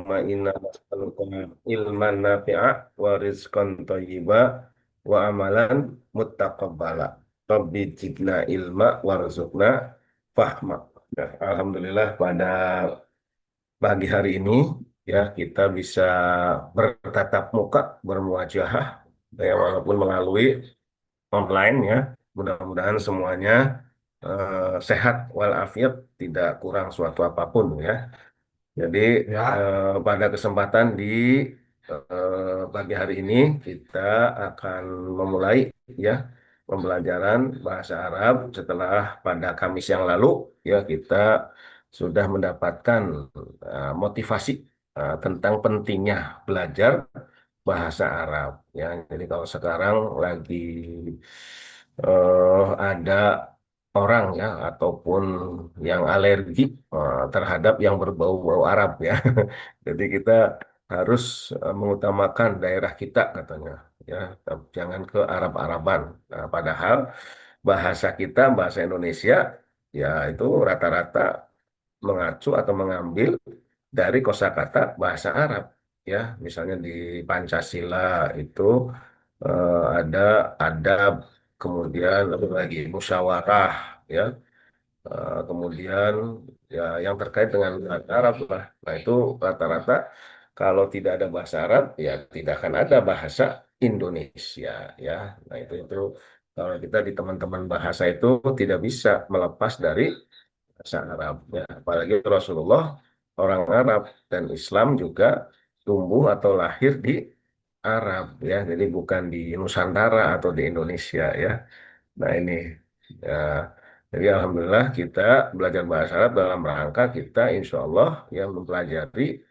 Allahumma inna nas'aluka ilman nafi'a wa rizqan thayyiba wa amalan muttaqabbala. Rabbi zidna ilma warzuqna fahma. Ya, Alhamdulillah pada pagi hari ini ya kita bisa bertatap muka, bermuajahah, ya walaupun melalui online ya. Mudah-mudahan semuanya sehat walafiat, tidak kurang suatu apapun ya. Jadi pada kesempatan di pagi hari ini kita akan memulai ya pembelajaran bahasa Arab setelah pada Kamis yang lalu ya kita sudah mendapatkan motivasi tentang pentingnya belajar bahasa Arab ya. Jadi kalau sekarang lagi ada orang ya ataupun yang alergi terhadap yang berbau-bau Arab ya. Jadi kita harus mengutamakan daerah kita katanya ya, jangan ke Arab-Araban. Nah, padahal bahasa kita bahasa Indonesia ya itu rata-rata mengacu atau mengambil dari kosakata bahasa Arab ya. Misalnya di Pancasila itu ada adab, kemudian apa lagi musyawarah ya. Kemudian ya yang terkait dengan bahasa Arab lah. Nah itu rata-rata kalau tidak ada bahasa Arab ya tidak akan ada bahasa Indonesia ya. Nah itu kalau kita di teman-teman bahasa itu tidak bisa melepas dari bahasa Arab ya. Apalagi Rasulullah orang Arab dan Islam juga tumbuh atau lahir di Arab ya. Jadi bukan di Nusantara atau di Indonesia ya. Nah ini ya, jadi alhamdulillah kita belajar bahasa Arab dalam rangka kita insya Allah yang mempelajari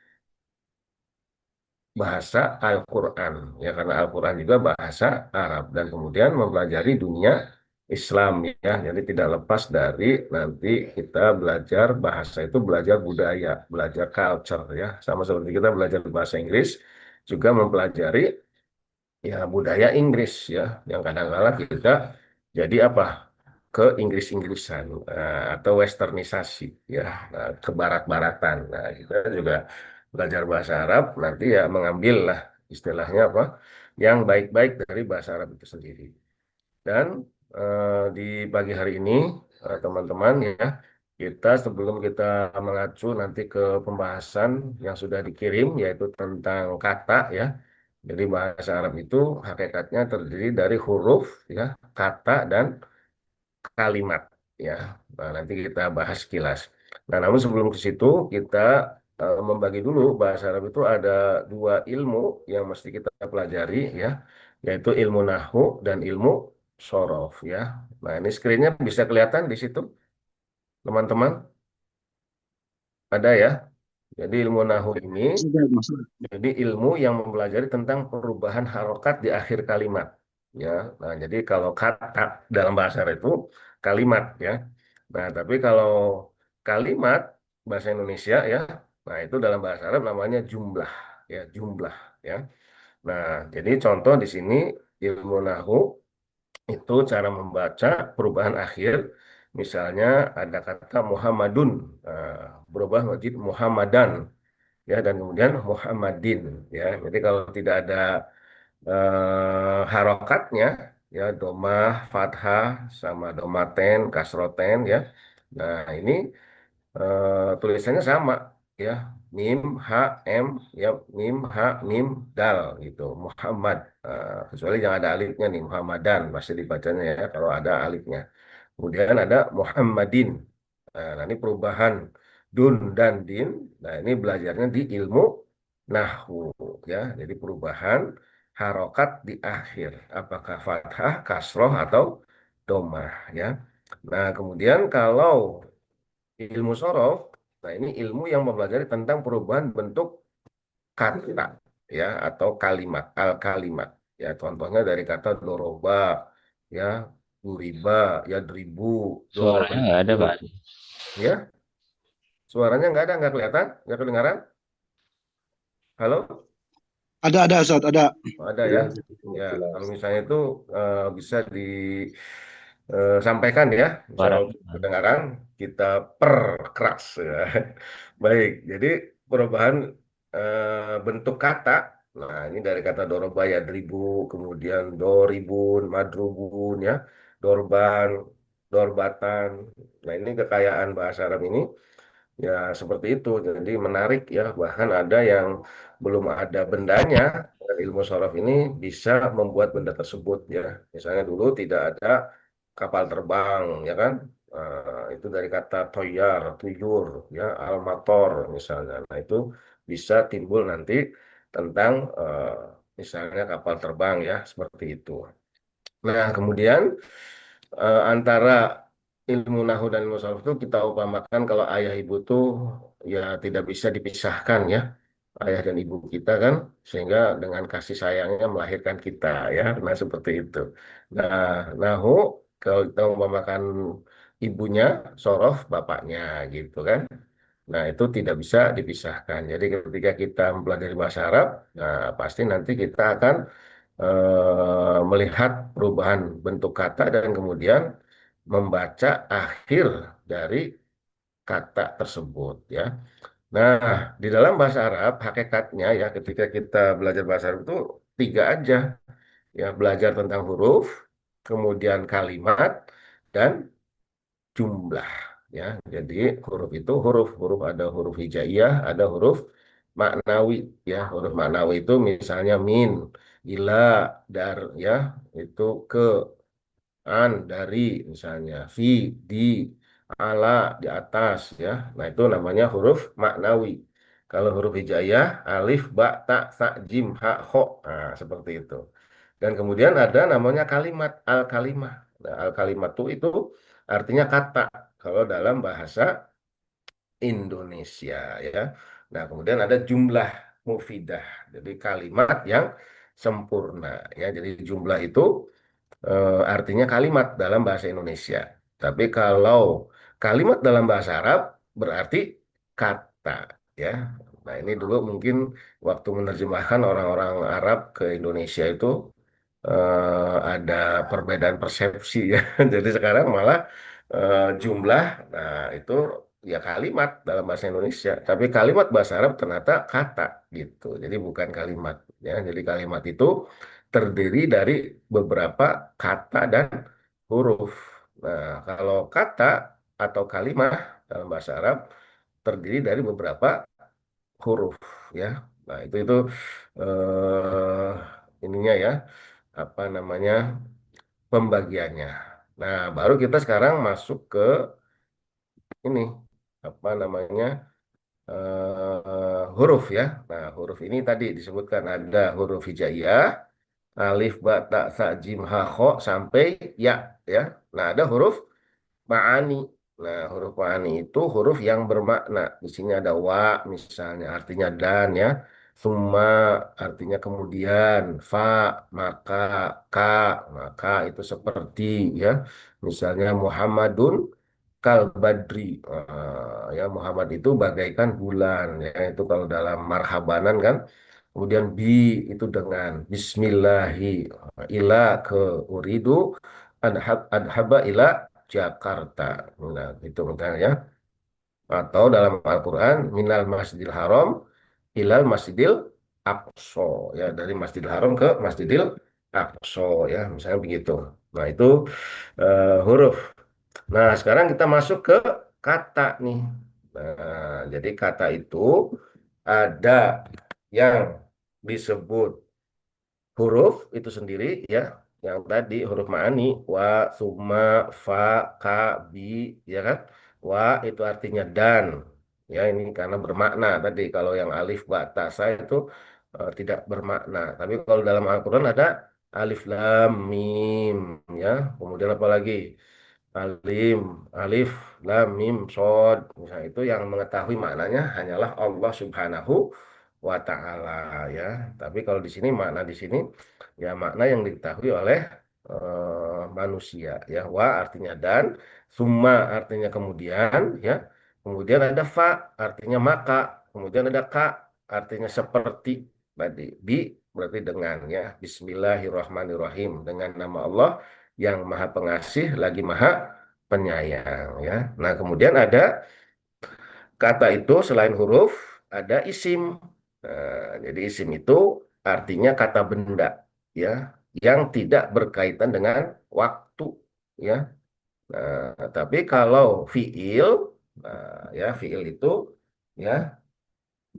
bahasa Al-Quran ya karena Al-Quran juga bahasa Arab dan kemudian mempelajari dunia Islam ya. Jadi tidak lepas dari nanti kita belajar bahasa itu belajar budaya, belajar culture ya. Sama seperti kita belajar bahasa Inggris juga mempelajari ya budaya Inggris ya yang kadang-kala kita jadi apa ke Inggris-Inggrisan atau westernisasi ya ke barat-baratan. Nah, kita juga belajar bahasa Arab nanti ya mengambil lah istilahnya apa yang baik-baik dari bahasa Arab itu sendiri. Dan di pagi hari ini teman-teman ya kita sebelum kita mengacu nanti ke pembahasan yang sudah dikirim yaitu tentang kata ya. Jadi bahasa Arab itu hakikatnya terdiri dari huruf ya, kata dan kalimat ya. Nah, nanti kita bahas kilas. Nah, namun sebelum ke situ kita membagi dulu bahasa Arab itu ada dua ilmu yang mesti kita pelajari ya, yaitu ilmu nahwu dan ilmu sorof ya. Nah, ini screennya bisa kelihatan di situ, teman-teman. Ada ya. Jadi ilmu nahwu ini Sudah, Mas. jadi ilmu yang mempelajari tentang perubahan harokat di akhir kalimat. Ya, nah jadi kalau kata dalam bahasa Arab itu kalimat ya. Nah, tapi kalau kalimat bahasa Indonesia ya, nah itu dalam bahasa Arab namanya jumlah ya, jumlah ya. Nah, jadi contoh di sini ilmu nahwu itu cara membaca perubahan akhir. Misalnya ada kata Muhammadun, nah, berubah menjadi Muhammadan ya dan kemudian Muhammadin ya. Jadi kalau tidak ada harokatnya ya domah, fathah sama domaten, kasroten ya. Nah ini tulisannya sama ya mim ha m ya mim ha mim dal gitu Muhammad. Kecuali yang ada alifnya nih Muhammadan pasti dibacanya ya kalau ada alifnya. Kemudian ada Muhammadin. Nah, ini perubahan dun dan din. Nah, ini belajarnya di ilmu nahwu ya. Jadi perubahan harokat di akhir. Apakah fathah, kasroh, atau domah ya. Nah, kemudian kalau ilmu sorof, nah ini ilmu yang mempelajari tentang perubahan bentuk kata ya atau kalimat, al-kalimat. Ya, contohnya dari kata doroba, ya, duriba, ya deribu, Suaranya nggak doribu. ada, Pak. Ya, suaranya nggak ada, nggak kelihatan, nggak kedengaran. Halo? Ada Ustaz, ada. Oh, ada ya. Ya, kalau misalnya itu bisa disampaikan ya. Misalnya Suara. untuk kedengaran kita perkeras ya. Baik, jadi perubahan. bentuk kata. Nah, ini dari kata doroba ya ribu, kemudian doribun, madrubun ya, dorban, dorbatan. Nah, ini kekayaan bahasa Arab ini ya seperti itu. Jadi menarik ya, bahkan ada yang belum ada bendanya. Dan ilmu sorof ini bisa membuat benda tersebut ya. Misalnya dulu tidak ada kapal terbang ya kan. Itu dari kata toyar, tuyur ya, almator misalnya. Nah, itu bisa timbul nanti tentang misalnya kapal terbang ya, seperti itu. Nah, kemudian antara ilmu nahu dan ilmu sarf itu kita upamakan kalau ayah ibu tuh ya tidak bisa dipisahkan ya, ayah dan ibu kita kan, sehingga dengan kasih sayangnya melahirkan kita ya, nah seperti itu. Nah, nahu kalau kita upamakan ibunya, sorof bapaknya gitu kan. Nah, itu tidak bisa dipisahkan. Jadi ketika kita mempelajari bahasa Arab, nah pasti nanti kita akan melihat perubahan bentuk kata dan kemudian membaca akhir dari kata tersebut ya. Nah, di dalam bahasa Arab hakikatnya ya ketika kita belajar bahasa Arab itu tiga aja ya, belajar tentang huruf, kemudian kalimat dan jumlah ya. Jadi huruf itu huruf ada huruf hijaiyah, ada huruf maknawi ya. Huruf maknawi itu misalnya min, ila, dar ya, itu ke, an dari misalnya, fi di, ala di atas ya. Nah, itu namanya huruf maknawi. Kalau huruf hijaiyah alif, ba, ta, sa, jim, ha, kho. Nah, seperti itu. Dan kemudian ada namanya kalimat al-kalimah. Nah, al-kalimat itu artinya kata kalau dalam bahasa Indonesia ya. Nah, kemudian ada jumlah mufidah. Jadi kalimat yang sempurna ya. Jadi jumlah itu artinya kalimat dalam bahasa Indonesia. Tapi kalau kalimat dalam bahasa Arab berarti kata ya. Nah, ini dulu mungkin waktu menerjemahkan orang-orang Arab ke Indonesia itu ada perbedaan persepsi ya. Jadi sekarang malah jumlah, nah itu ya kalimat dalam bahasa Indonesia. Tapi kalimat bahasa Arab ternyata kata gitu. Jadi bukan kalimat ya. Jadi kalimat itu terdiri dari beberapa kata dan huruf. Nah, kalau kata atau kalimat dalam bahasa Arab terdiri dari beberapa huruf ya. Nah, itu eh, ininya ya, apa namanya, pembagiannya. Nah, baru kita sekarang masuk ke ini apa namanya, huruf ya. Nah, huruf ini tadi disebutkan ada huruf hijaiyah, alif, ba, ta, sa, jim, ha, kho sampai ya ya. Nah, ada huruf ma'ani. Nah, huruf ma'ani itu huruf yang bermakna. Di sini ada wa misalnya artinya dan ya. Summa artinya kemudian, fa maka, ka maka itu seperti ya. Misalnya Muhammadun kal badri. Ya Muhammad itu bagaikan bulan ya. Itu kalau dalam marhabanan kan. Kemudian bi itu dengan Bismillahi, ila ke uridu, adhaba ila Jakarta. Nah, itu misalnya ya. Atau dalam Al-Quran, minal masjidil haram ilal masjidil aqsa. Ya, dari masjidil haram ke masjidil aqsa. Ya, misalnya begitu. Nah, itu huruf. Nah, sekarang kita masuk ke kata nih. Nah, jadi kata itu ada yang disebut huruf itu sendiri ya, yang tadi huruf ma'ani wa, summa, fa, ka, bi ya kan. Wa itu artinya dan ya, ini karena bermakna tadi. Kalau yang alif, ba, ta, sa itu tidak bermakna. Tapi kalau dalam Al-Quran ada alif, lam, mim ya. Kemudian apa lagi, alim, alif, lam, mim, sod. Misalnya itu yang mengetahui maknanya hanyalah Allah Subhanahu wa Ta'ala ya. Tapi kalau di sini makna di sini ya makna yang diketahui oleh manusia ya. Wa artinya dan, summa artinya kemudian ya. Kemudian ada fa artinya maka, kemudian ada ka artinya seperti tadi. Bi berarti dengan ya. Bismillahirrahmanirrahim, dengan nama Allah yang Maha Pengasih lagi Maha Penyayang ya. Nah, kemudian ada kata itu selain huruf ada isim. Jadi isim itu artinya kata benda, ya, yang tidak berkaitan dengan waktu, ya. Tapi kalau fiil, ya fiil itu ya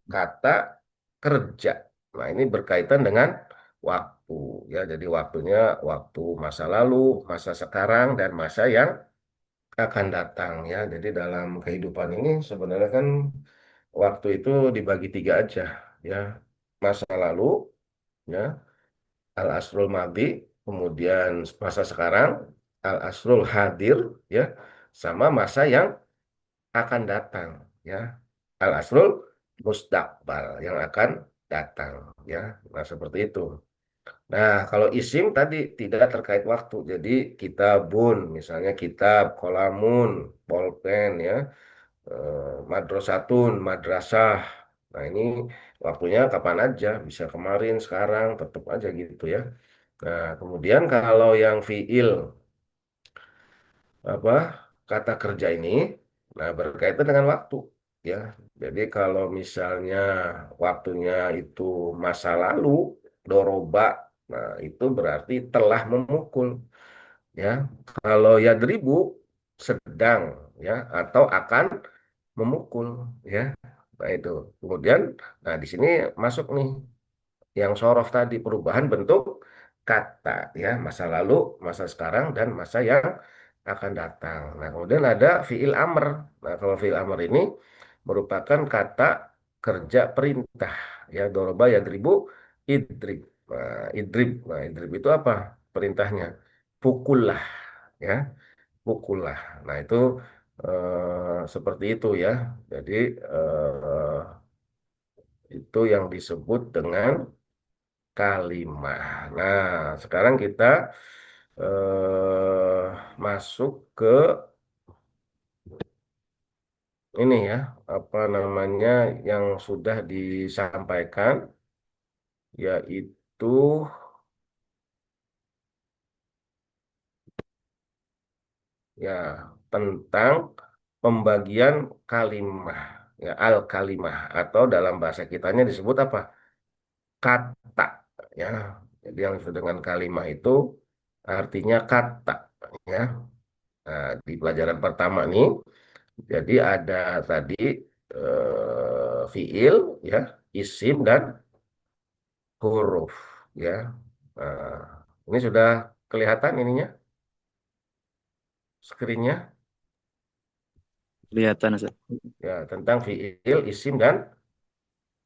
kata kerja. Nah, ini berkaitan dengan waktu, ya. Jadi waktunya waktu masa lalu, masa sekarang, dan masa yang akan datang, ya. Jadi dalam kehidupan ini sebenarnya kan waktu itu dibagi tiga aja, ya. Masa lalu, ya, al-asrul madi, kemudian masa sekarang, al-asrul hadir, ya, sama masa yang akan datang, ya, al-asrul mustaqbal, yang akan datang, ya. Nah, seperti itu. Nah, kalau isim tadi tidak terkait waktu, jadi kitabun misalnya, kitab, kolamun, bolpen, ya, madrasatun, madrasah. Nah, ini waktunya kapan aja, bisa kemarin, sekarang, tetap aja gitu, ya. Nah, kemudian kalau yang fiil, apa, kata kerja ini, nah, berkaitan dengan waktu, ya. Jadi kalau misalnya waktunya itu masa lalu, doroba, nah itu berarti telah memukul, ya. Kalau yadribu sedang, ya, atau akan memukul, ya. Nah itu. Kemudian, nah di sini masuk nih yang sorof tadi, perubahan bentuk kata, ya, masa lalu, masa sekarang, dan masa yang akan datang. Nah, kemudian ada fiil amr. Nah, kalau fiil amr ini merupakan kata kerja perintah, ya, doroba yadribu idrib. Nah, idrib. Nah, idrib itu apa perintahnya? Pukullah, ya, pukullah. Nah, itu seperti itu, ya. Jadi itu yang disebut dengan kalimah. Nah, sekarang kita eh, masuk ke ini, ya, apa namanya, yang sudah disampaikan, yaitu ya tentang pembagian kalimah, ya, al kalimah, atau dalam bahasa kitanya disebut apa? Kata, ya. Jadi yang disebut dengan kalimah itu artinya kata, ya. Nah, di pelajaran pertama nih, jadi ada tadi fiil, ya, isim, dan huruf, ya. Nah, ini sudah kelihatan ininya, screennya, Kelihatan Ustaz. ya, tentang fiil, isim, dan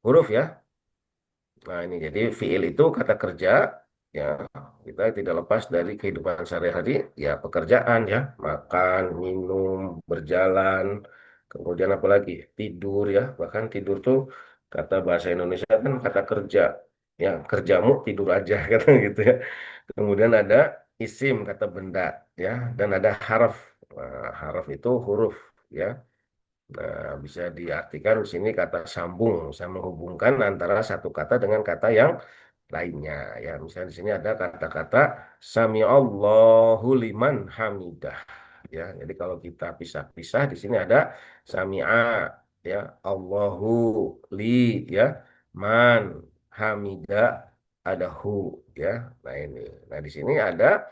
huruf, ya. Nah, ini jadi fiil itu kata kerja, ya, kita tidak lepas dari kehidupan sehari-hari, ya, pekerjaan, ya, makan, minum, berjalan, kemudian apa lagi, tidur, ya, bahkan tidur tuh kata bahasa Indonesia kan kata kerja, ya, kerjamu tidur aja kata gitu, ya. Kemudian ada isim kata benda, ya, dan ada haraf. Nah, haraf itu huruf, ya. Nah, bisa diartikan di sini kata sambung, bisa menghubungkan antara satu kata dengan kata yang lainnya, ya. Misalnya di sini ada kata-kata sami Allahu liman hamidah, ya. Jadi kalau kita pisah-pisah di sini ada sami'a, ya, Allahu li, ya, man hamidah, ada hu, ya. Nah, ini. Nah, di sini ada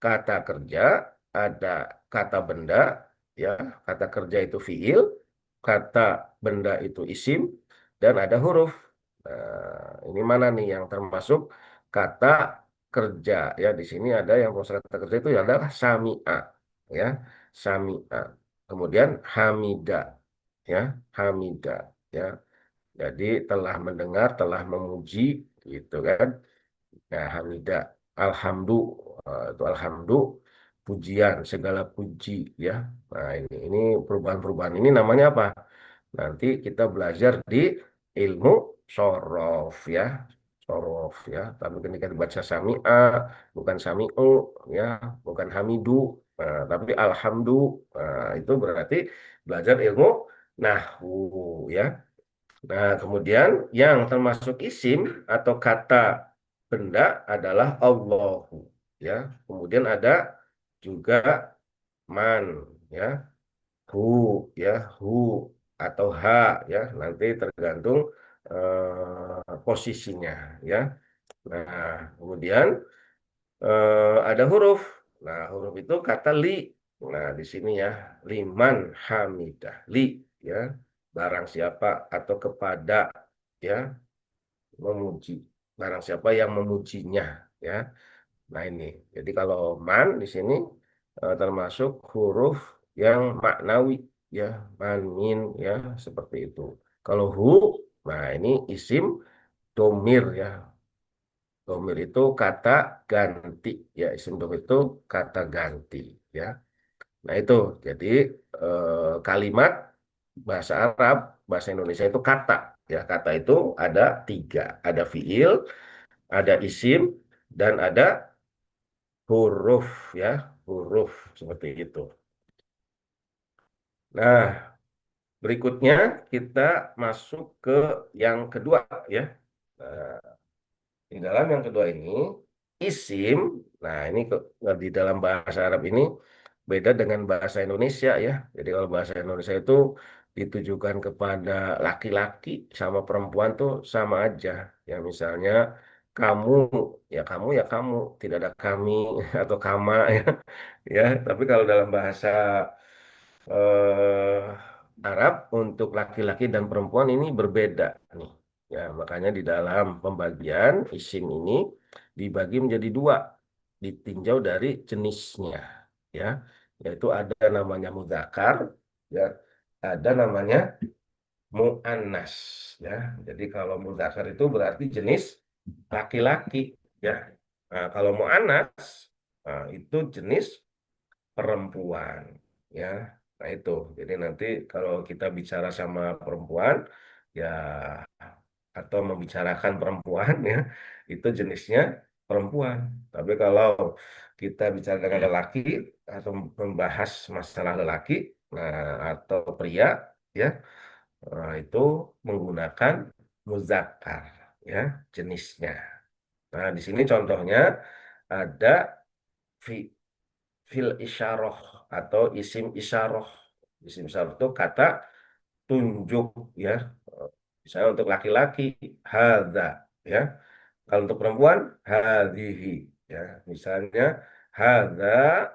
kata kerja, ada kata benda, ya. Kata kerja itu fiil, kata benda itu isim, dan ada huruf. Nah, ini mana nih yang termasuk kata kerja, ya. Di sini ada yang termasuk kata kerja itu adalah sami'a, ya, sami'a. Kemudian hamida, ya, hamida, ya. Jadi telah mendengar, telah memuji, gitu kan. Ya, hamidah, alhamdu, itu alhamdu, pujian, segala puji, ya. Nah, ini perubahan-perubahan ini namanya apa? Nanti kita belajar di ilmu sorof, ya, sorof, ya. Tapi ketika dibaca sami'a, bukan sami'u, ya, bukan hamidu, tapi alhamdu, itu berarti belajar ilmu nahwu, ya. Nah, kemudian yang termasuk isim atau kata benda adalah Allahu, ya. Kemudian ada juga man, ya, hu, ya, hu, atau ha, ya. Nanti tergantung posisinya ya. Nah, kemudian ada huruf. Nah, huruf itu kata li. Nah, di sini ya, liman hamidah. Li ya, barang siapa atau kepada ya, memuji. Barang siapa yang memujinya ya. Nah, ini. Jadi kalau man di sini termasuk huruf yang maknawi ya, man, min ya, seperti itu. Kalau hu, nah ini isim domir ya. Domir itu kata ganti ya, isim domir itu kata ganti ya. Nah itu jadi kalimat bahasa Arab, bahasa Indonesia itu kata ya. Kata itu ada tiga, ada fiil, ada isim, dan ada huruf ya, huruf seperti itu. Nah berikutnya kita masuk ke yang kedua ya. Nah, di dalam yang kedua ini isim. Nah ini di dalam bahasa Arab ini beda dengan bahasa Indonesia ya. Jadi kalau bahasa Indonesia itu ditujukan kepada laki-laki sama perempuan tuh sama aja. Ya misalnya kamu ya kamu, tidak ada kami atau kama ya. Ya, tapi kalau dalam bahasa eh, Arab untuk laki-laki dan perempuan ini berbeda nih. Ya, makanya di dalam pembagian isim ini dibagi menjadi dua, ditinjau dari jenisnya, ya, yaitu ada namanya mudzakkar, ya, ada namanya muannas, ya. Jadi kalau mudzakkar itu berarti jenis laki-laki, ya. Nah, kalau muannas, nah, itu jenis perempuan ya. Nah itu jadi nanti kalau kita bicara sama perempuan ya, atau membicarakan perempuan ya, itu jenisnya perempuan. Tapi kalau kita bicara dengan lelaki atau membahas masalah lelaki, nah, atau pria ya, nah, itu menggunakan muzakkar ya, jenisnya. Nah di sini contohnya ada fi fil isyarah atau isim isyarah. Isim isyarah itu kata tunjuk ya. Misalnya untuk laki-laki hadza ya. Kalau untuk perempuan hadhihi ya. Misalnya hadza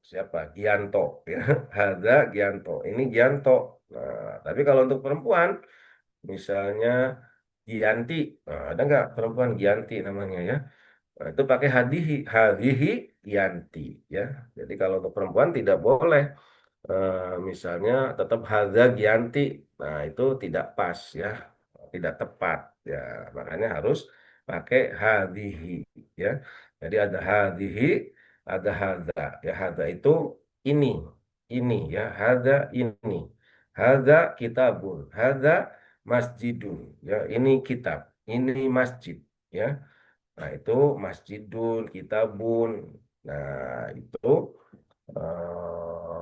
siapa? Gianto ya. Hadza Gianto. Ini Gianto. Nah, tapi kalau untuk perempuan misalnya Gianti. Nah, ada nggak perempuan Gianti namanya ya? Nah, itu pakai hadihi, hadihi Yanti ya. Jadi kalau untuk perempuan tidak boleh misalnya tetap hadza Gianti. Nah, itu tidak pas ya, tidak tepat ya. Makanya harus pakai hadihi ya. Jadi ada hadihi, ada hadza. Ya, hadza itu ini, ini ya, hadza ini. Hadza kitabun, hadza masjidun. Ya, ini kitab, ini masjid ya. Nah, itu masjidun, kitabun. Nah, itu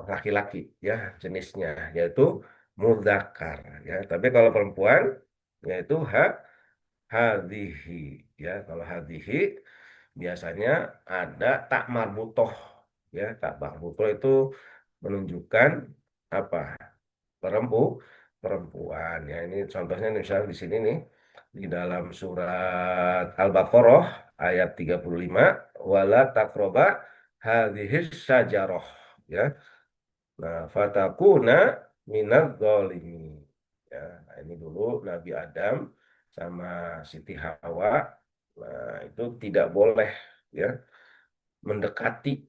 laki-laki ya jenisnya, yaitu mudzakkar ya. Tapi kalau perempuan yaitu hadhihi ya. Kalau hadhihi biasanya ada tak marbutoh ya. Tak marbutoh itu menunjukkan apa? Perempuan ya. Ini contohnya nih, misalnya di sini nih di dalam surat Al-Baqarah ayat 35, wala taqroba hadhis syajarah ya. Nah, fatakuna minadz zalimin ya. Nah, ini dulu Nabi Adam sama Siti Hawa, nah itu tidak boleh ya mendekati.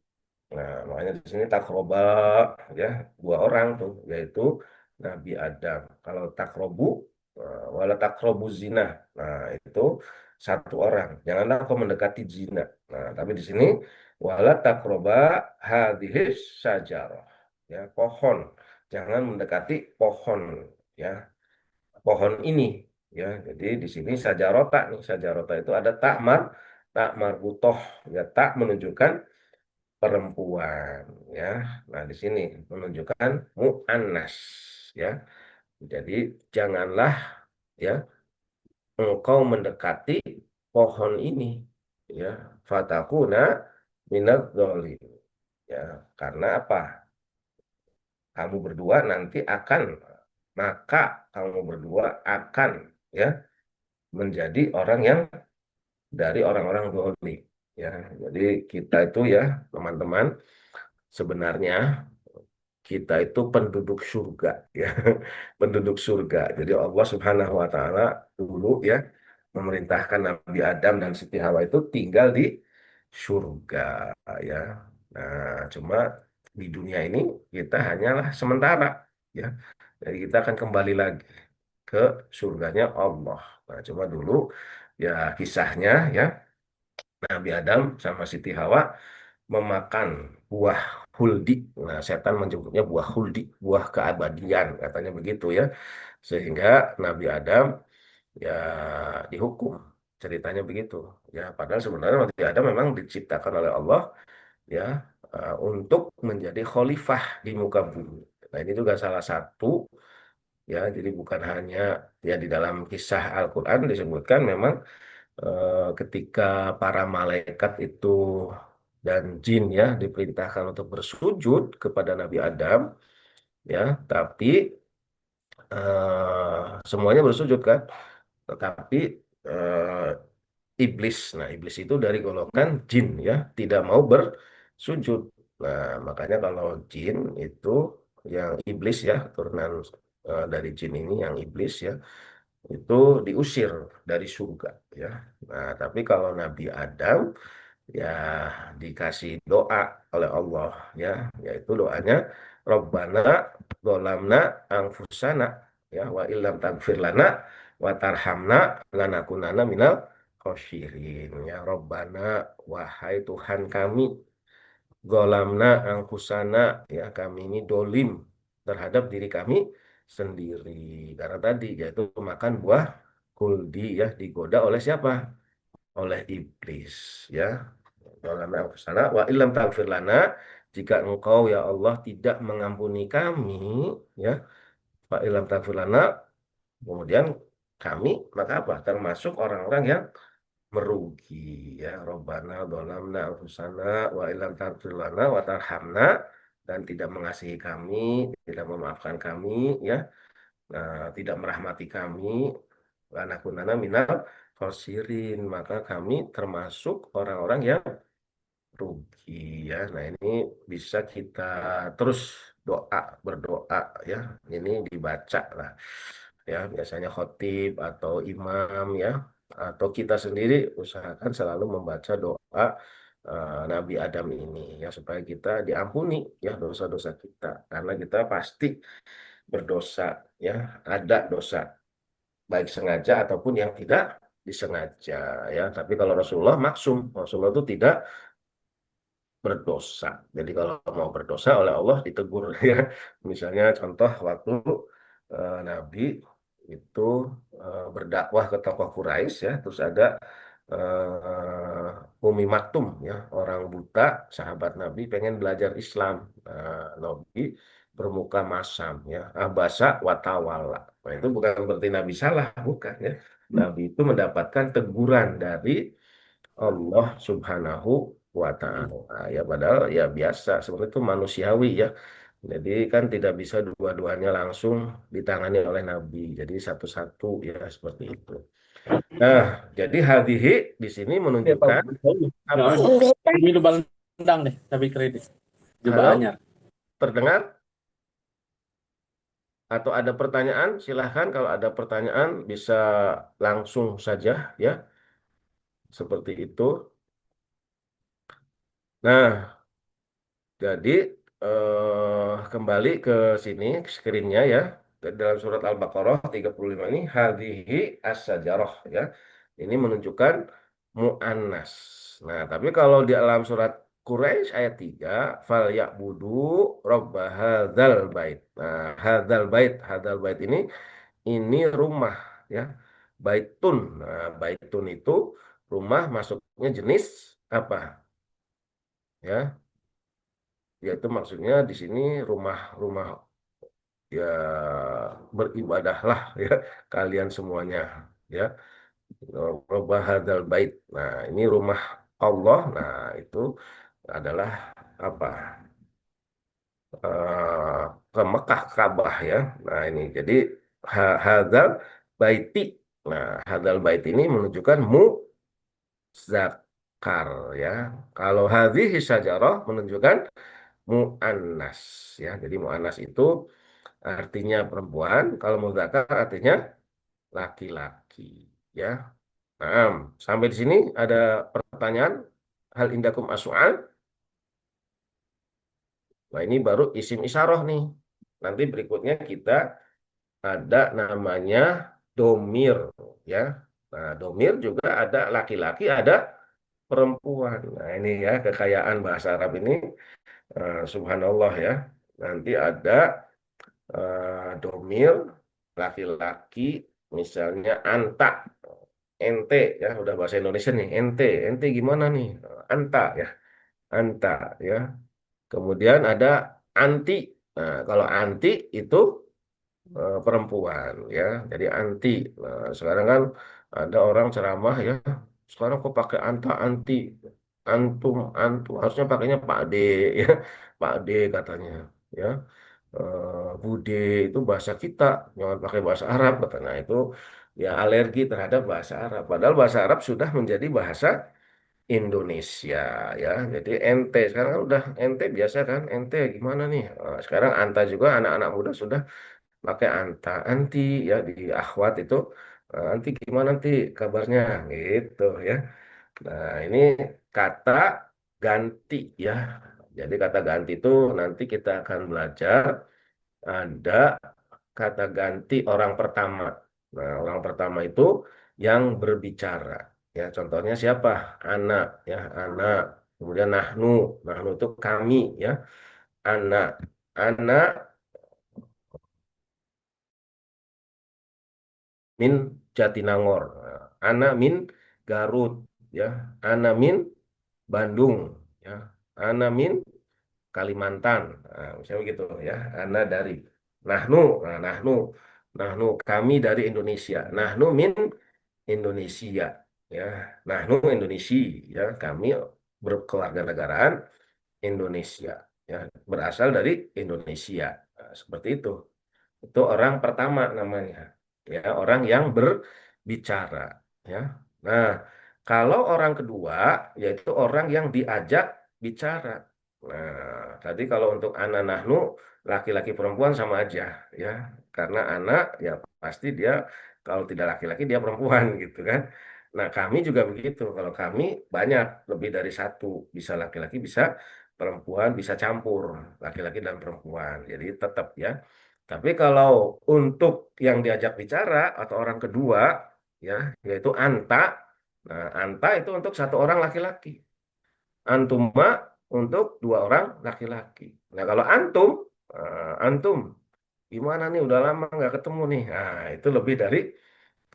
Nah, makanya di sini takroba ya, dua orang tuh, yaitu Nabi Adam. Kalau takrobu, wala takrobu zina. Nah, itu satu orang. Janganlah kau mendekati zina. Nah, tapi di sini wala takroba hadhis syajarah. Ya, pohon. Jangan mendekati pohon ya, pohon ini ya. Jadi di sini sajarota nih, sajarota itu ada tak marbutoh ya, tak menunjukkan perempuan ya. Nah, di sini menunjukkan muannas ya. Jadi janganlah ya engkau mendekati pohon ini ya. Fatakuna minadz zalim ya. Karena apa? Kamu berdua nanti akan maka kamu berdua akan ya menjadi orang yang dari orang-orang dolim. Ya, jadi kita itu ya teman-teman sebenarnya kita itu penduduk surga ya, penduduk surga. Jadi Allah Subhanahu Wa Taala dulu ya memerintahkan Nabi Adam dan Siti Hawa itu tinggal di surga ya. Nah, cuma di dunia ini kita hanyalah sementara ya. Jadi kita akan kembali lagi ke surganya Allah. Nah, cuma dulu ya kisahnya ya Nabi Adam sama Siti Hawa memakan buah huldi. Nah, setan menyebutnya buah huldi, buah keabadian katanya begitu ya. Sehingga Nabi Adam ya dihukum. Ceritanya begitu. Ya, padahal sebenarnya Nabi Adam memang diciptakan oleh Allah ya untuk menjadi khalifah di muka bumi. Nah, ini juga salah satu ya, jadi bukan hanya ya di dalam kisah Al-Qur'an disebutkan memang ketika para malaikat itu dan jin ya diperintahkan untuk bersujud kepada Nabi Adam ya, tapi semuanya bersujud kan, tetapi eh, iblis, nah iblis itu dari golongan jin ya tidak mau bersujud. Nah makanya kalau jin itu yang iblis ya turunan dari jin ini yang iblis ya itu diusir dari surga ya. Nah tapi kalau Nabi Adam ya dikasih doa oleh Allah ya, yaitu doanya Robbana dolamna angfusana ya wa illam tagfir lana wa tarhamna lanakunana minal khosirin ya. Robbana, wahai Tuhan kami, golamna angkusana ya, kami ini dolim terhadap diri kami sendiri karena tadi yaitu makan buah kuldi ya, digoda oleh siapa? Oleh iblis ya. Dolamna angkusana wa illam taghfir lana, jika engkau ya Allah tidak mengampuni kami ya, wa illam taghfir lana, kemudian kami maka apa? Termasuk orang-orang yang merugi ya. Robbana dolamna anfusana wa illam taghfir lana wa tarhamna, dan tidak mengasihi kami, tidak memaafkan kami ya, tidak merahmati kami, lanakunana minal khosirin, maka kami termasuk orang-orang yang rugi ya. Nah, ini bisa kita terus doa, berdoa ya. Ini dibaca lah ya, biasanya khotib atau imam ya, atau kita sendiri usahakan selalu membaca doa Nabi Adam ini ya, supaya kita diampuni ya dosa-dosa kita, karena kita pasti berdosa ya, ada dosa baik sengaja ataupun yang tidak disengaja ya. Tapi kalau Rasulullah maksum, Rasulullah itu tidak berdosa. Jadi kalau mau berdosa oleh Allah ditegur ya. Misalnya contoh waktu Nabi itu berdakwah ke tokoh Quraisy ya, terus ada Umi Maktum ya, orang buta, sahabat Nabi pengen belajar Islam. Nabi bermuka masam ya, abasa watawala. Nah, itu bukan berarti Nabi salah, bukan ya. Nabi itu mendapatkan teguran dari Allah Subhanahu wa Ta'ala ya, padahal ya biasa sebenarnya itu manusiawi ya. Jadi kan tidak bisa dua-duanya langsung ditangani oleh Nabi. Jadi satu-satu ya seperti itu. Nah, jadi hadhihi di sini Ya, Pak. menunjukkan apa? Nah, ini lu balendang deh, tapi kredit. Coba Halo, anyar. terdengar? Atau ada pertanyaan? Silahkan kalau ada pertanyaan bisa langsung saja ya, seperti itu. Nah, jadi kembali ke sini screennya ya. Dalam surat Al-Baqarah 35 ini hadhihi as-sajarah ya. Ini menunjukkan muannas. Nah, tapi kalau di dalam surat Quraisy ayat 3 fal ya'budu rabb hadzal bait. Nah, hadzal bait ini rumah ya. Baitun. Nah, baitun itu rumah, masuknya jenis apa? Ya, yaitu maksudnya di sini rumah-rumah ya, beribadahlah ya kalian semuanya ya. Rabb hadzal bait. Nah, ini rumah Allah. Nah, itu adalah apa? eh, ke Mekah Ka'bah ya. Nah ini jadi hadal baiti. Nah hadal bait ini menunjukkan muzakkar ya. Kalau hadhihi syajarah menunjukkan muannas ya. Jadi muannas itu artinya perempuan, kalau muzakkar artinya laki-laki ya. Nah, sampai di sini ada pertanyaan, hal indakum as'al. Nah, ini baru isim isyarah nih. Nanti berikutnya kita ada namanya domir ya. Nah, domir juga ada laki-laki, ada perempuan. Nah, ini ya kekayaan bahasa Arab ini, subhanallah ya. Nanti ada domir laki-laki, misalnya anta, ente ya, udah bahasa Indonesia nih, ente gimana nih? Anta ya, anta ya. Kemudian ada anti. Nah, kalau anti itu perempuan ya. Jadi anti. Nah, sekarang kan ada orang ceramah ya. Sekarang kok pakai anta anti, antum antum harusnya pakainya Pak D ya, Pak D katanya ya. Bude itu bahasa kita, jangan pakai bahasa Arab katanya. Nah, itu ya alergi terhadap bahasa Arab. Padahal bahasa Arab sudah menjadi bahasa Indonesia ya. Jadi ente sekarang kan udah ente biasa kan, ente gimana nih? Sekarang anta juga anak-anak muda sudah pakai anta, anti ya di akhwat itu, anti gimana nanti kabarnya gitu ya. Nah, ini kata ganti ya. Jadi kata ganti itu nanti kita akan belajar ada kata ganti orang pertama. Nah, orang pertama itu yang berbicara. Ya, contohnya siapa? Anak, ya, anak. Kemudian nahnu, nahnu itu kami, ya, anak, anak min Jatinangor, nah, anak min Garut, ya, anak min Bandung, ya, anak min Kalimantan, nah, misalnya gitu, ya, anak dari nahnu, nah, nahnu kami dari Indonesia, nahnu min Indonesia ya. Nah, Indonesia ya, kami berkewarganegaraan Indonesia ya, berasal dari Indonesia. Nah, seperti itu. Itu orang pertama namanya. Ya, orang yang berbicara ya. Nah, kalau orang kedua yaitu orang yang diajak bicara. Nah, tadi kalau untuk anak nahnu laki-laki perempuan sama aja ya. Karena anak ya pasti dia kalau tidak laki-laki dia perempuan gitu kan. Nah, kami juga begitu. Kalau kami banyak lebih dari satu, bisa laki-laki, bisa perempuan, bisa campur laki-laki dan perempuan. Jadi tetap ya. Tapi kalau untuk yang diajak bicara atau orang kedua, ya, yaitu anta. Nah, anta itu untuk satu orang laki-laki. Antuma untuk dua orang laki-laki. Nah, kalau antum, antum, gimana nih? Udah lama nggak ketemu nih. Nah, itu lebih dari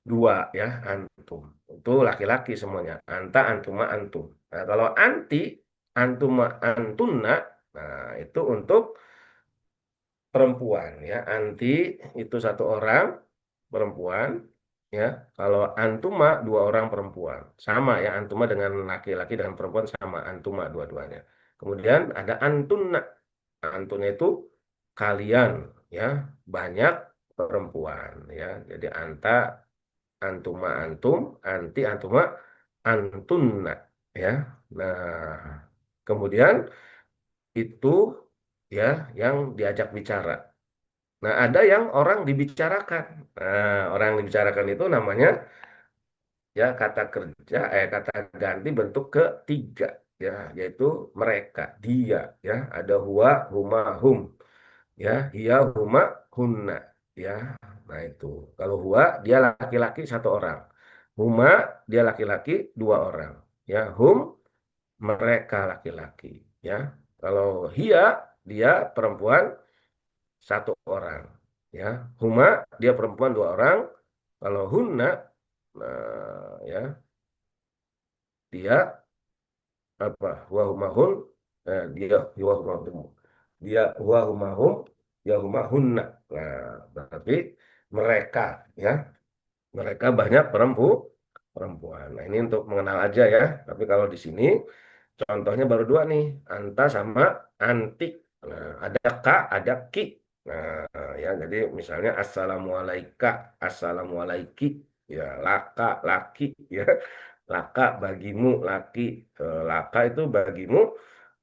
dua ya, antum. Itu laki-laki semuanya. Anta, antuma, antum. Nah, kalau anti, antuma, antunna, nah itu untuk perempuan ya. Anti itu satu orang perempuan ya. Kalau antuma dua orang perempuan. Sama ya, antuma dengan laki-laki dan perempuan sama, antuma dua-duanya. Kemudian ada antunna. Antunnya itu kalian ya, banyak perempuan ya. Jadi anta, antuma, antum, anti, antuma, antunna ya. Nah, kemudian itu ya yang diajak bicara. Nah, ada yang orang dibicarakan. Nah, orang yang dibicarakan itu namanya ya kata kerja, kata ganti bentuk ketiga ya, yaitu mereka, dia ya. Ada huwa, huma, hum ya, hiya, huma, hunna ya. Nah, itu. Kalau huwa dia laki-laki satu orang. Huma dia laki-laki dua orang. Ya, hum mereka laki-laki ya. Kalau hiya dia perempuan satu orang ya. Huma dia perempuan dua orang. Kalau hunna ya dia apa huwa humahun, dia huwa humahum, dia huwa humahum, dia humahunna. Nah, berarti mereka ya, mereka banyak perempuan. Nah, ini untuk mengenal aja ya. Tapi kalau di sini contohnya baru dua nih, anta sama anti. Nah, ada ka, ada ki. Nah, ya jadi misalnya assalamualaika, assalamualaiki, ya laka, laki, ya laka bagimu, laki. Laka itu bagimu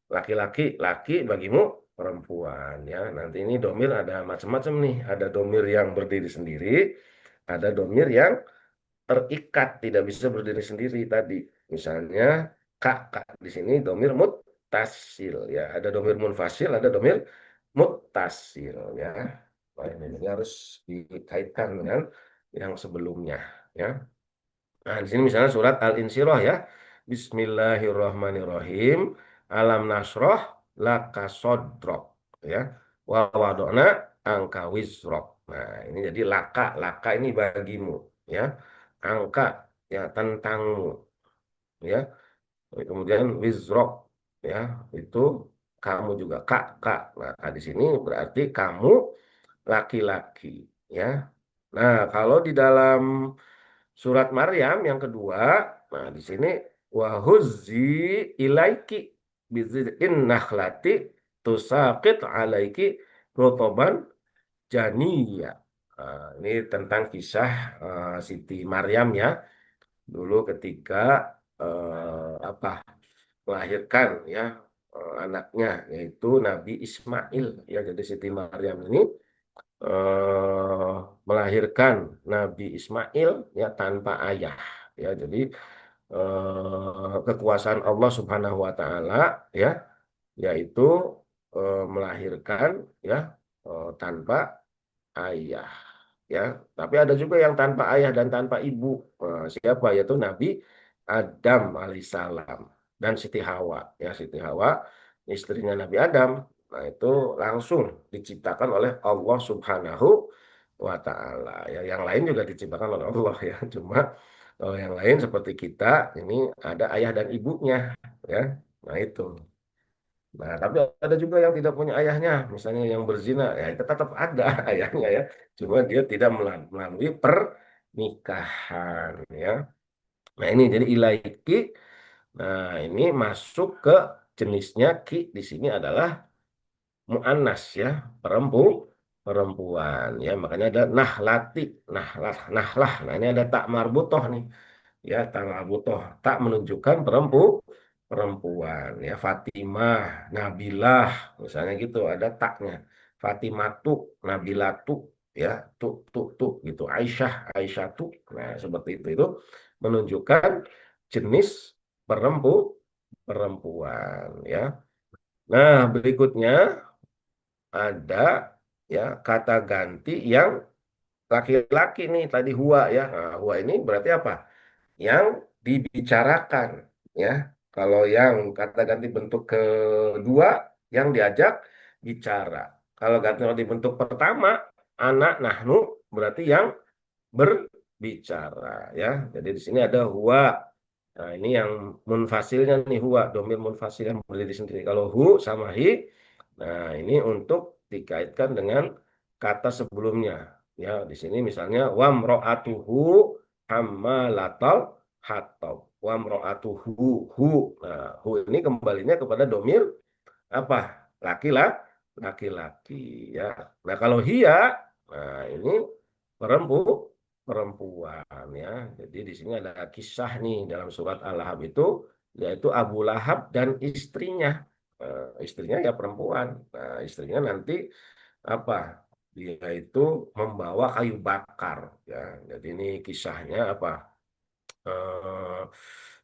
laki-laki, laki bagimu perempuan, ya. Nanti ini domir ada macam-macam nih. Ada domir yang berdiri sendiri, ada domir yang terikat, tidak bisa berdiri sendiri tadi. Misalnya kak, kak di sini domir muttasil, ya. Ada domir munfasil, ada domir muttasil, ya. Nah, ini harus dikaitkan dengan yang sebelumnya, ya. Nah, di sini misalnya surat Al-Insyirah, ya. Bismillahirrahmanirrahim. Alam nasroh laka sodrok, ya. Wa wadona angka wizrok. Nah, ini jadi laka, laka ini bagimu, ya. Angka, ya, tentangmu, ya. Kemudian wizrok, ya, itu kamu juga, kak, kak. Nah, di sini berarti kamu laki-laki, ya. Nah, kalau di dalam surat Maryam yang kedua, nah di sini wahuzzi ilaiki bizin nakhlati tusaqit alaiki rotoban janiyya. Nah, ini tentang kisah Siti Maryam, ya, dulu ketika apa melahirkan, ya, anaknya yaitu Nabi Ismail, ya. Jadi Siti Maryam ini eh, melahirkan Nabi Ismail, ya, tanpa ayah, ya. Jadi kekuasaan Allah Subhanahu wa taala, ya, yaitu melahirkan, ya, tanpa ayah, ya. Tapi ada juga yang tanpa ayah dan tanpa ibu. Siapa? Yaitu Nabi Adam alaihissalam dan Siti Hawa, ya. Siti Hawa istrinya Nabi Adam. Nah, itu langsung diciptakan oleh Allah Subhanahu wa taala, ya. Yang lain juga diciptakan oleh Allah, ya. Cuma kalau yang lain seperti kita ini ada ayah dan ibunya, ya. Nah, itu. Nah, tapi ada juga yang tidak punya ayahnya, misalnya yang berzina, ya itu tetap ada ayahnya, ya. Cuma dia tidak melalui pernikahan, ya. Nah, ini jadi ilaiki. Nah, ini masuk ke jenisnya ki di sini adalah mu'annas, ya, perempuan, ya. Makanya ada nahlati, nahlah, nahlah. Nah, ini ada tak marbutoh nih, ya, tak marbutoh, tak menunjukkan perempuan, ya. Fatimah, Nabilah, misalnya gitu, ada taknya. Fatimatu, Nabilatu, ya, tu gitu. Aisyah, Aisyatu. Nah, seperti itu menunjukkan jenis perempuan, ya. Nah, berikutnya ada, ya, kata ganti yang laki-laki nih tadi huwa, ya. Nah, huwa ini berarti apa? Yang dibicarakan, ya. Kalau yang kata ganti bentuk kedua yang diajak bicara. Kalau ganti di bentuk pertama anak nahnu berarti yang berbicara, ya. Jadi di sini ada huwa. Nah, ini yang munfasilnya nih, huwa, domir munfasil yang berdiri sendiri. Kalau hu sama hi, nah ini untuk dikaitkan dengan kata sebelumnya. Ya, di sini misalnya wamro'atuhu hammalatal hatab. Wamro'atuhu, hu. Nah, hu ini kembalinya kepada domir apa? Laki-laki, ya. Nah, kalau hia, nah ini perempuan, ya. Jadi di sini ada kisah nih dalam surat Al-Lahab itu, yaitu Abu Lahab dan istrinya. Istrinya ya perempuan. Nah, istrinya nanti apa? Dia itu membawa kayu bakar, ya. Jadi ini kisahnya apa? Eh,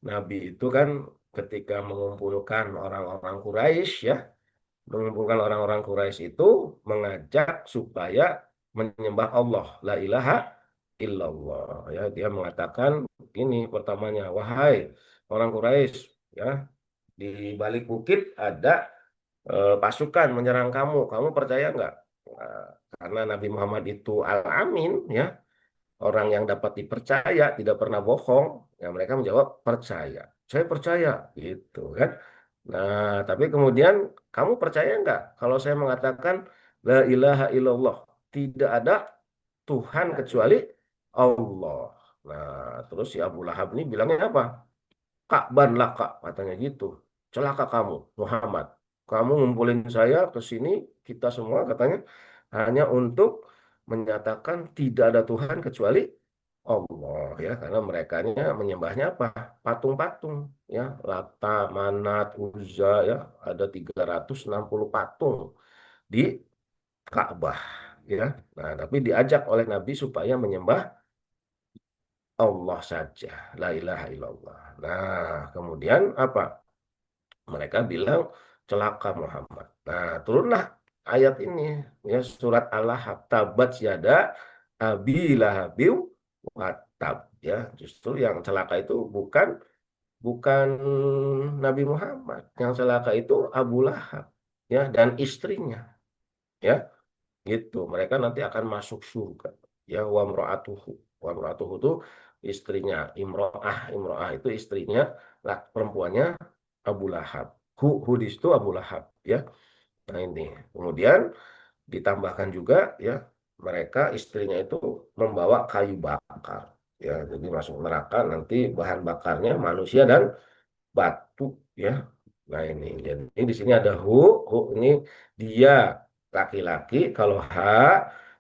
Nabi itu kan ketika mengumpulkan orang-orang Quraisy, ya, mengumpulkan orang-orang Quraisy itu mengajak supaya menyembah Allah, la ilaha illallah, ya. Dia mengatakan ini pertamanya, wahai orang Quraisy, ya, di balik bukit ada pasukan menyerang kamu, kamu percaya nggak? Nah, karena Nabi Muhammad itu al-amin, ya, orang yang dapat dipercaya, tidak pernah bohong, ya, mereka menjawab percaya. Saya percaya, gitu kan. Nah, tapi kemudian kamu percaya nggak kalau saya mengatakan la ilaha illallah, tidak ada Tuhan kecuali Allah. Nah, terus si Abu Lahab ini bilangnya apa? Ka'ban laka, katanya gitu. Celaka kamu, Muhammad. kamu ngumpulin saya ke sini, kita semua katanya hanya untuk menyatakan tidak ada Tuhan kecuali Allah ya, karena mereka menyembahnya apa? Patung-patung ya, Lata, Manat, Uzza ya, ada 360 patung di Ka'bah ya. Nah, tapi diajak oleh Nabi supaya menyembah Allah saja, la ilaha illallah. Nah, kemudian apa? Mereka bilang celaka Muhammad. Nah, turunlah ayat ini ya, surat Al-Lahab, tabat yada abi lahabiu watab ya. Justru yang celaka itu bukan bukan Nabi Muhammad. Yang celaka itu Abu Lahab ya dan istrinya ya. Gitu. Mereka nanti akan masuk surga. Ya, wa mra'atuhu itu istrinya, Imro'ah itu istrinya, lah perempuannya Abu Lahab. Hu di situ Abu Lahab ya. Nah, ini. Kemudian ditambahkan juga ya, mereka istrinya itu membawa kayu bakar. Ya, jadi masuk neraka nanti bahan bakarnya manusia dan batu ya. Nah, jadi di sini ada hu ini dia laki-laki, kalau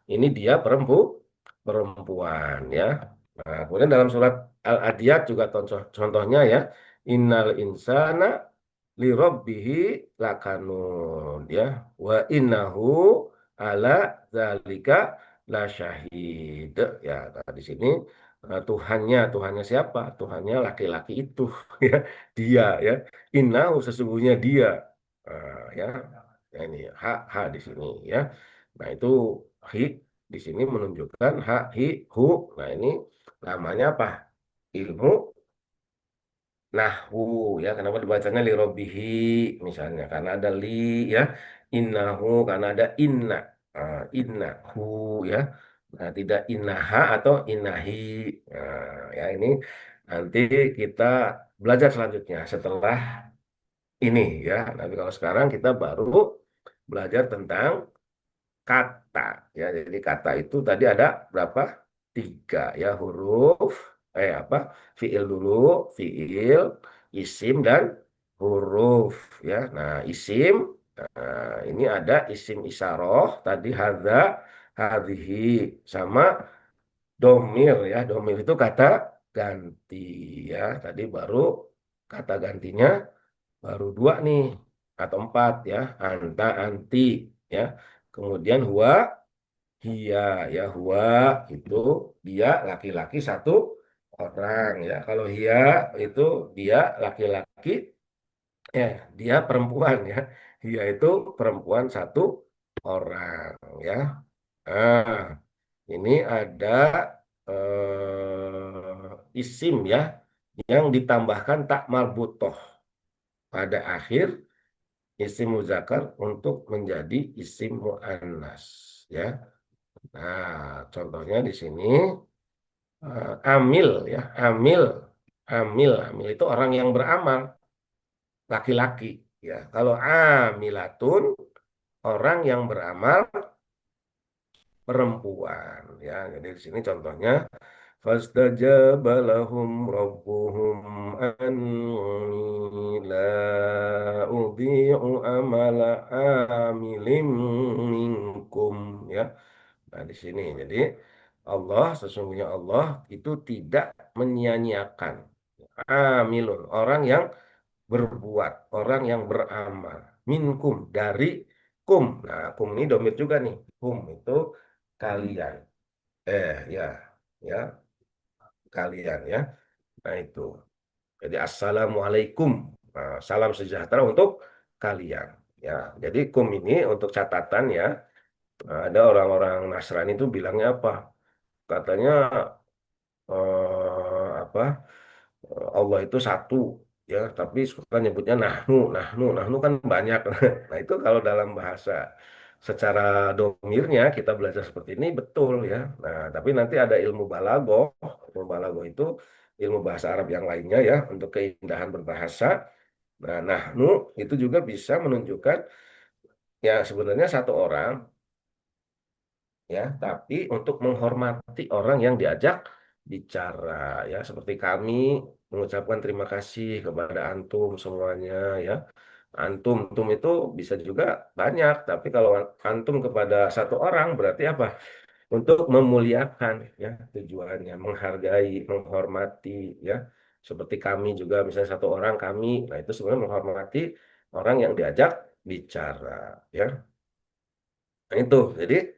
ini dia perempuan ya. Nah, kemudian dalam surat Al-Adiyat juga contohnya ya, innal insana li rabbihi lakanun ya, wa innahu ala zalika la syahid ya. Nah, di sini Tuhannya siapa? Tuhannya laki-laki itu ya, dia ya. Innahu sesungguhnya dia. Ya. Ya, ini hak di sini ya. Nah, itu hi di sini menunjukkan hak hi hu. Nah, ini namanya apa? Ilmu nahwu ya. Kenapa dibacanya li robbihi misalnya? Karena ada li ya. Innahu karena ada inna. Innahu ya. Nah, tidak innaha atau innahi. Nah, ya ini nanti kita belajar selanjutnya setelah ini ya. Tapi kalau sekarang kita baru belajar tentang kata ya. Jadi kata itu tadi ada berapa? Tiga ya, huruf apa? Fiil dulu, fiil, isim dan huruf ya. Nah, isim ini ada isim isyarah tadi hadza, hadhihi, sama domir ya. Domir itu kata ganti ya. Tadi baru kata gantinya baru dua nih atau empat ya, anta, anti ya. Kemudian huwa, hia ya. Huwa itu dia laki-laki satu orang ya. Kalau hia itu dia laki-laki, dia perempuan ya. Hia itu perempuan satu orang ya. Nah, ini ada isim ya yang ditambahkan tak marbutoh pada akhir isim muzakkar untuk menjadi isim muannas ya. Nah, contohnya di sini amil ya, amil itu orang yang beramal, laki-laki ya. Kalau amilatun orang yang beramal perempuan ya. Jadi di sini contohnya fastajaba lahum rabbuhum anni la udhi'u amala amilin minkum ya. Nah, di sini jadi Allah, sesungguhnya Allah itu tidak menyia-nyiakan amilun, orang yang berbuat, orang yang beramal, minkum dari kum. Nah, kum ini domir juga nih. Kum itu kalian. Ya, ya, kalian ya. Nah, itu. Jadi assalamualaikum. Nah, salam sejahtera untuk kalian. Ya, jadi kum ini untuk catatan ya. Ada orang-orang Nasrani itu bilangnya apa? Katanya apa? Allah itu satu ya, tapi suka nyebutnya nahnu kan banyak. Nah, itu kalau dalam bahasa secara domirnya kita belajar seperti ini betul ya. Nah, tapi nanti ada ilmu balagoh itu ilmu bahasa Arab yang lainnya ya untuk keindahan berbahasa. Nah, nahnu itu juga bisa menunjukkan ya sebenarnya satu orang ya, tapi untuk menghormati orang yang diajak bicara ya, seperti kami mengucapkan terima kasih kepada antum semuanya ya. Antum, antum itu bisa juga banyak, tapi kalau antum kepada satu orang berarti apa? Untuk memuliakan, ya, tujuannya menghargai, menghormati, ya. Seperti kami juga, misalnya satu orang kami, nah itu sebenarnya menghormati orang yang diajak bicara, ya. Nah itu, jadi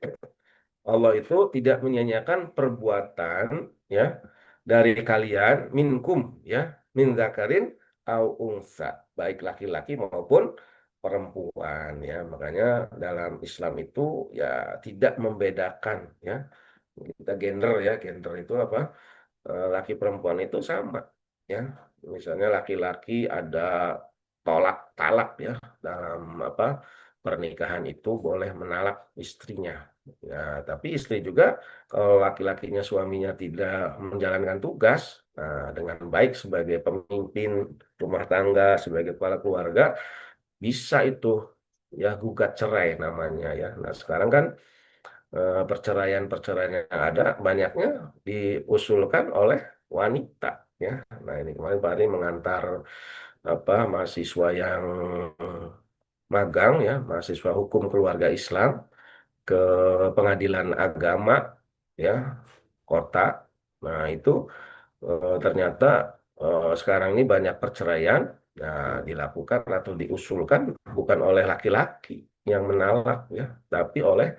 Allah itu tidak menyia-nyiakan perbuatan, ya, dari kalian minkum, ya, min zakarin au unsa, baik laki-laki maupun perempuan, ya. Makanya dalam Islam itu ya tidak membedakan, ya, kita gender, ya, gender itu apa, laki perempuan itu sama, ya. Misalnya laki-laki ada tolak talak, ya, dalam apa, pernikahan itu boleh menalak istrinya, ya. Tapi istri juga kalau laki-lakinya, suaminya tidak menjalankan tugas, nah, dengan baik sebagai pemimpin rumah tangga, sebagai kepala keluarga, bisa itu, ya, gugat cerai namanya, ya. Nah sekarang kan perceraian-perceraian yang ada banyaknya diusulkan oleh wanita, ya. Nah ini kemarin Pak Ari mengantar apa, mahasiswa yang magang, ya, mahasiswa hukum keluarga Islam ke pengadilan agama, ya, kota. Nah itu ternyata sekarang ini banyak perceraian, nah, dilakukan atau diusulkan bukan oleh laki-laki yang menalak, ya, tapi oleh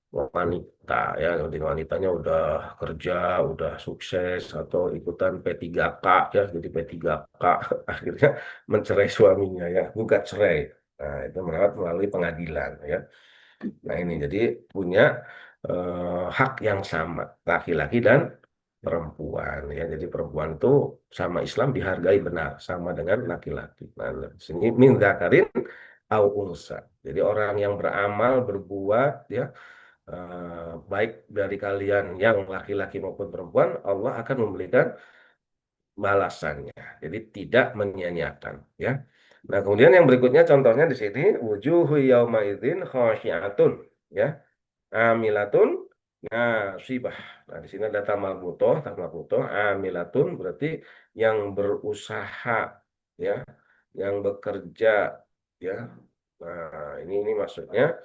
wanita, ya. Jadi wanitanya udah kerja, udah sukses, atau ikutan P3K, ya, jadi P3K akhirnya mencerai suaminya, ya, gugat cerai. Nah itu melalui pengadilan, ya. Nah ini jadi punya hak yang sama laki-laki dan perempuan, ya. Jadi perempuan itu sama Islam dihargai benar sama dengan laki-laki. Nah sini min dzakarin au unsa. Jadi orang yang beramal, berbuat, ya, baik dari kalian yang laki-laki maupun perempuan, Allah akan memberikan balasannya. Jadi tidak menyia-nyiakan, ya. Nah, kemudian yang berikutnya contohnya di sini wujuhu yauma idzin khasyiatun, ya, amilatun nasibah. Nah, di sini ada tamal butoh, amilatun berarti yang berusaha, ya, yang bekerja, ya. Nah, ini maksudnya,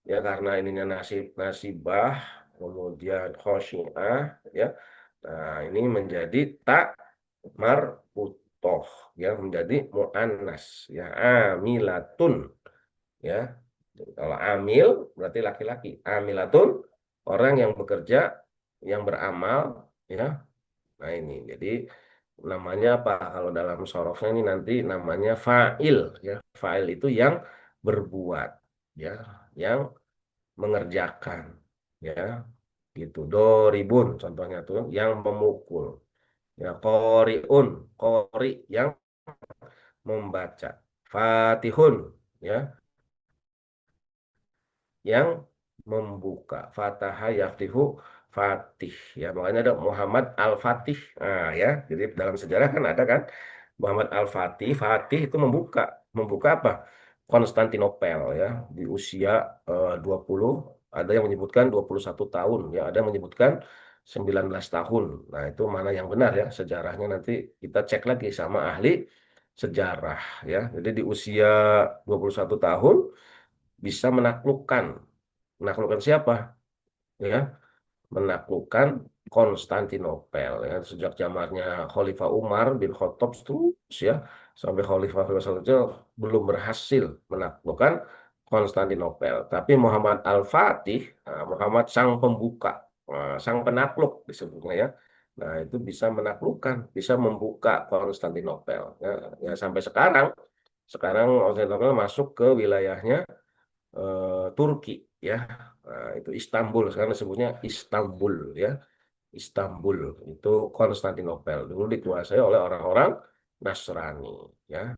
ya, karena ininya nasibah, kemudian khosyiah, ya. Nah ini menjadi tak marbutoh, ya, menjadi muannas, ya, amilatun, ya. Kalau amil berarti laki-laki, amilatun orang yang bekerja, yang beramal, ya. Nah ini jadi namanya apa kalau dalam sorofnya ini nanti namanya fa'il, ya. Fa'il itu yang berbuat, ya, yang mengerjakan, ya, gitu. Doribun contohnya tuh yang memukul, ya. Qoriun, qori yang membaca. Fatihun, ya, yang membuka. Fataha yaftihu, fatih, ya. Makanya ada Muhammad Al-Fatih. Nah, ya, jadi dalam sejarah kan ada kan Muhammad Al-Fatih. Fatih itu membuka. Membuka apa? Konstantinopel, ya, di usia 20, ada yang menyebutkan 21 tahun, ya, ada yang menyebutkan 19 tahun. Nah, itu mana yang benar, ya, sejarahnya nanti kita cek lagi sama ahli sejarah, ya. Jadi di usia 21 tahun bisa menaklukkan. Menaklukkan siapa? Ya, menaklukkan Konstantinopel, ya, sejak zamannya Khalifah Umar bin Khattab terus, ya, sampai Khalifah selanjutnya belum berhasil menaklukkan Konstantinopel. Tapi Muhammad Al-Fatih, nah, Muhammad sang pembuka, nah, sang penakluk disebutnya, ya. Nah itu bisa menaklukkan, bisa membuka Konstantinopel, ya, ya, sampai sekarang. Sekarang Konstantinopel masuk ke wilayahnya Turki, ya. Nah, itu Istanbul, sekarang disebutnya Istanbul, ya. Istanbul itu Konstantinopel dulu dikuasai oleh orang-orang Nasrani, ya.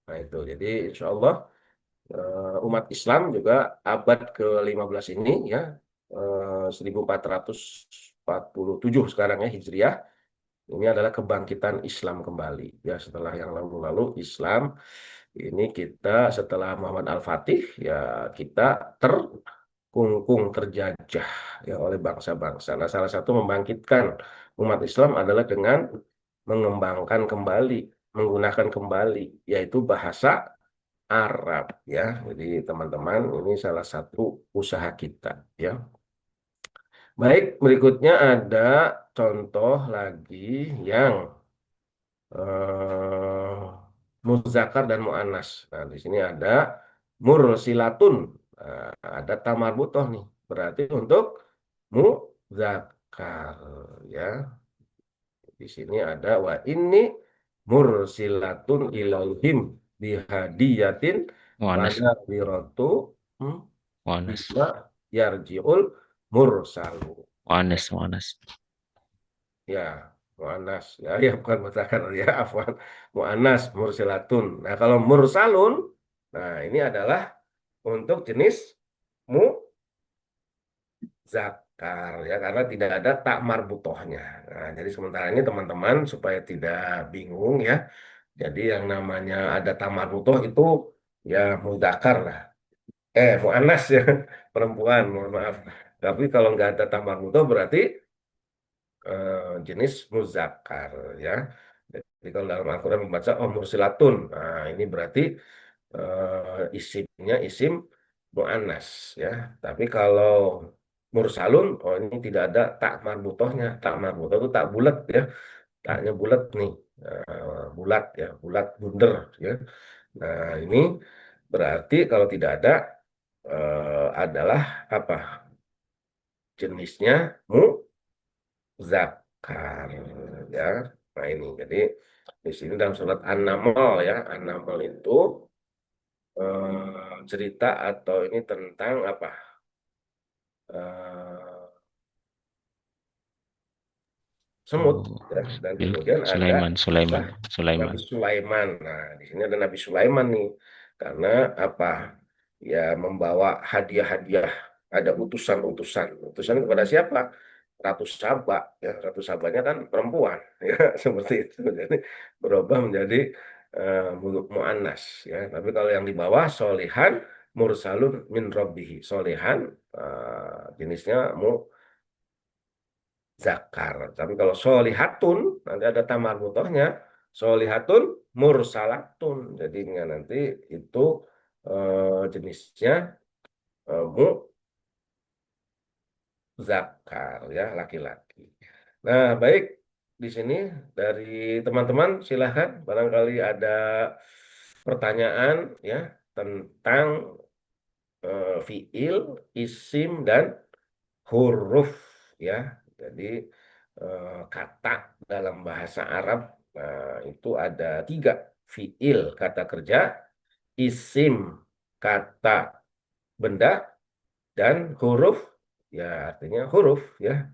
Nah itu jadi insya Allah umat Islam juga abad ke-15 ini, ya, 1447 sekarang, ya, Hijriah, ini adalah kebangkitan Islam kembali, ya, setelah yang lalu-lalu Islam ini kita setelah Muhammad Al-Fatih, ya, kita terkungkung, terjajah, ya, oleh bangsa-bangsa. Nah, salah satu membangkitkan umat Islam adalah dengan mengembangkan kembali, menggunakan kembali, yaitu bahasa Arab ya. Jadi teman-teman ini salah satu usaha kita ya. Baik, berikutnya ada contoh lagi yang eh, muzakkar dan muannas. Nah, di sini ada mursilatun. Nah, ada tamar butoh nih. Berarti untuk muzakkar ya. Di sini ada wa ini mursilatun ilaihim bihadiyatin Muannas, pada wiratu muannas, bima yarjiul mursalu. muannas, muannas. Ya, mu'anas. Ya, ya bukan mutakan ya, afwan. Mu'anas, mursilatun. Nah, kalau mursalun, nah ini adalah untuk jenis muzakkar ya, karena tidak ada tak marbutohnya. Nah, jadi sementara ini teman-teman supaya tidak bingung ya. Jadi yang namanya ada tak marbutoh itu ya muzakkar lah. Mu'anas ya, perempuan, mohon maaf. Tapi kalau nggak ada tak marbutoh berarti jenis muzakkar ya. Jadi kalau dalam Al-Quran membaca oh mursilatun, nah ini berarti isimnya isim muannas ya. Tapi kalau mursalun, oh ini tidak ada tak marbutohnya. Tak marbutoh itu tak bulat ya, taknya bulat nih. Bulat ya, bulat bunder ya. Nah ini berarti kalau tidak ada adalah apa jenisnya zakar ya. Nah ini jadi di sini dalam surat An-Naml ya, An-Naml itu cerita atau ini tentang apa? Eh, Semut Oh, ya. Dan kemudian ada Sulaiman, kisah Sulaiman, Sulaiman. Nabi Sulaiman. Nah, di sini ada Nabi Sulaiman nih. Karena apa? Ya membawa hadiah-hadiah, ada utusan-utusan. Utusan kepada siapa? Ratu Saba. Ya, Ratu Sabanya kan perempuan, ya seperti itu. Jadi berubah menjadi mu'annas. Ya, tapi kalau yang di bawah solihan mursalun min rabbihi. Solihan jenisnya zakar. Tapi kalau solihatun nanti ada tamar butohnya. Solihatun mursalatun. Jadi nanti itu jenisnya zakar ya laki-laki. Nah baik di sini dari teman-teman silahkan barangkali ada pertanyaan ya tentang fiil, isim dan huruf ya. Jadi kata dalam bahasa Arab itu ada tiga fiil kata kerja, isim kata benda dan huruf ya artinya huruf ya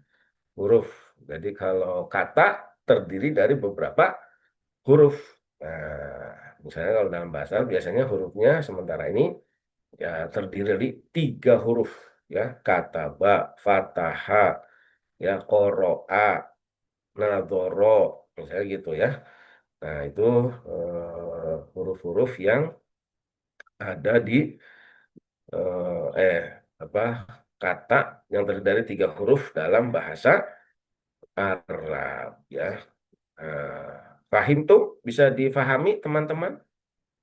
huruf. Jadi kalau kata terdiri dari beberapa huruf. Nah, misalnya kalau dalam bahasa Arab biasanya hurufnya sementara ini ya terdiri dari tiga huruf ya kata ba, fataha, ya qoro'a, nadoro, misalnya gitu ya. Nah, itu huruf-huruf yang ada di eh, eh, apa kata yang terdiri dari tiga huruf dalam bahasa Arab ya. Fahim tuh bisa difahami teman-teman?